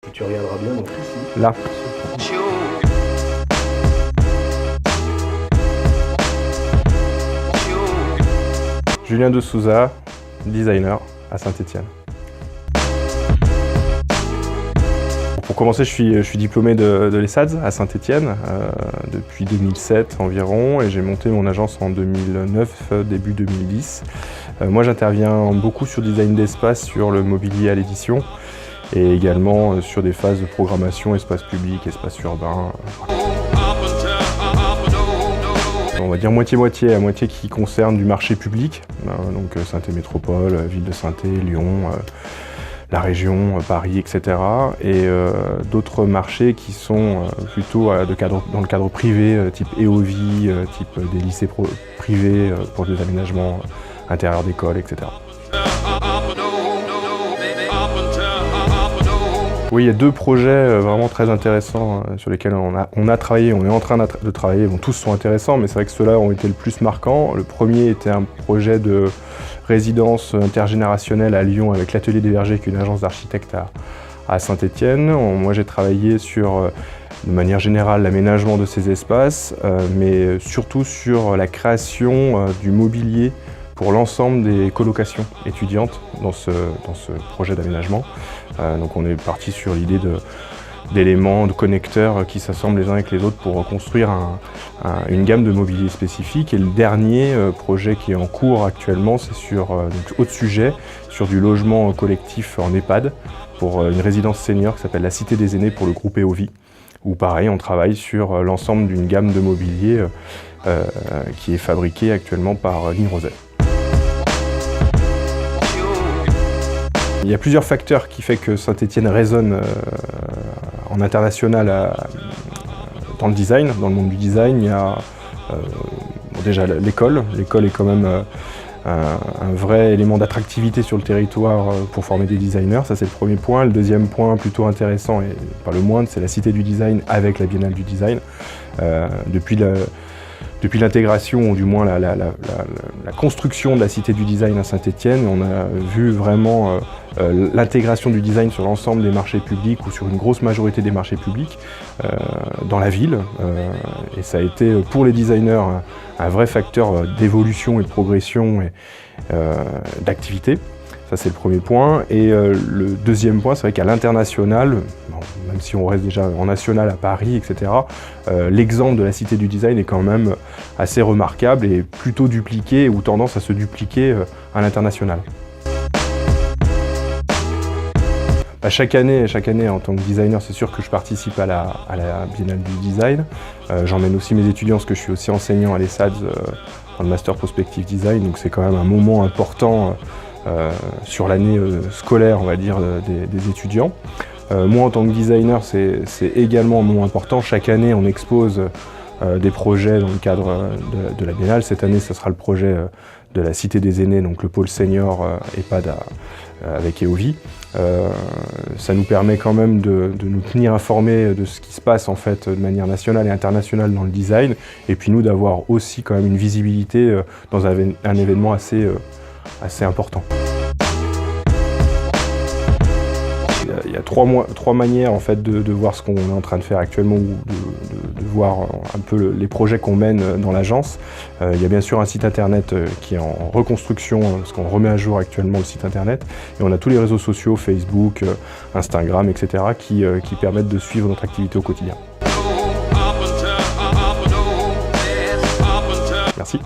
Et tu regarderas bien donc ici. Là. Julien de Souza, designer à Saint-Étienne. Pour commencer, je suis diplômé de l'ESSADS à Saint-Étienne depuis 2007 environ et j'ai monté mon agence en 2009, début 2010. Moi, j'interviens beaucoup sur le design d'espace, sur le mobilier à l'édition et également sur des phases de programmation, espace public, espace urbain. On va dire moitié-moitié, à moitié qui concerne du marché public, donc Saint-Étienne Métropole, ville de Saint-Étienne, Lyon, la région, Paris, etc. Et d'autres marchés qui sont plutôt dans le cadre privé, type EOVI, type des lycées privés pour des aménagements intérieurs d'écoles, etc. Oui, il y a deux projets vraiment très intéressants sur lesquels on a travaillé, on est en train de travailler. Bon, tous sont intéressants, mais c'est vrai que ceux-là ont été le plus marquants. Le premier était un projet de résidence intergénérationnelle à Lyon avec l'Atelier des Vergers, qui est une agence d'architectes à Saint-Étienne. Moi, j'ai travaillé sur, de manière générale, l'aménagement de ces espaces, mais surtout sur la création du mobilier pour l'ensemble des colocations étudiantes dans ce projet d'aménagement. Donc on est parti sur l'idée d'éléments, de connecteurs qui s'assemblent les uns avec les autres pour construire une gamme de mobilier spécifique. Et le dernier projet qui est en cours actuellement, c'est sur autre sujet, sur du logement collectif en EHPAD pour une résidence senior qui s'appelle la Cité des Aînés pour le groupe EOVI, où pareil, on travaille sur l'ensemble d'une gamme de mobilier qui est fabriquée actuellement par Ligne Roselle. Il y a plusieurs facteurs qui font que Saint-Étienne résonne en international dans le design, dans le monde du design. Il y a déjà l'école. L'école est quand même un vrai élément d'attractivité sur le territoire pour former des designers. Ça, c'est le premier point. Le deuxième point, plutôt intéressant et pas le moindre, c'est la Cité du Design avec la Biennale du Design. Depuis l'intégration, ou du moins la construction de la Cité du Design à Saint-Étienne, on a vu vraiment l'intégration du design sur l'ensemble des marchés publics ou sur une grosse majorité des marchés publics dans la ville. Et ça a été pour les designers un vrai facteur d'évolution et de progression et d'activité. Ça, c'est le premier point. Et le deuxième point, c'est vrai qu'à l'international, bon, même si on reste déjà en national à Paris, etc., l'exemple de la Cité du Design est quand même assez remarquable et plutôt dupliqué ou tendance à se dupliquer à l'international. Chaque année, en tant que designer, c'est sûr que je participe à la Biennale du Design. J'emmène aussi mes étudiants, parce que je suis aussi enseignant à l'ESSADS dans le Master Prospective Design, donc c'est quand même un moment important sur l'année scolaire, on va dire, des étudiants. Moi, en tant que designer, c'est également un moment important. Chaque année, on expose des projets dans le cadre de la Biennale. Cette année, ce sera le projet de la Cité des Aînés, donc le pôle senior EHPAD avec EOVI. Ça nous permet quand même de nous tenir informés de ce qui se passe en fait de manière nationale et internationale dans le design, et puis nous d'avoir aussi quand même une visibilité dans un événement assez important. Il y a trois manières en fait de voir ce qu'on est en train de faire actuellement, ou de voir un peu les projets qu'on mène dans l'agence. Il y a bien sûr un site internet qui est en reconstruction, parce qu'on remet à jour actuellement le site internet, et on a tous les réseaux sociaux, Facebook, Instagram, etc. qui permettent de suivre notre activité au quotidien. Merci.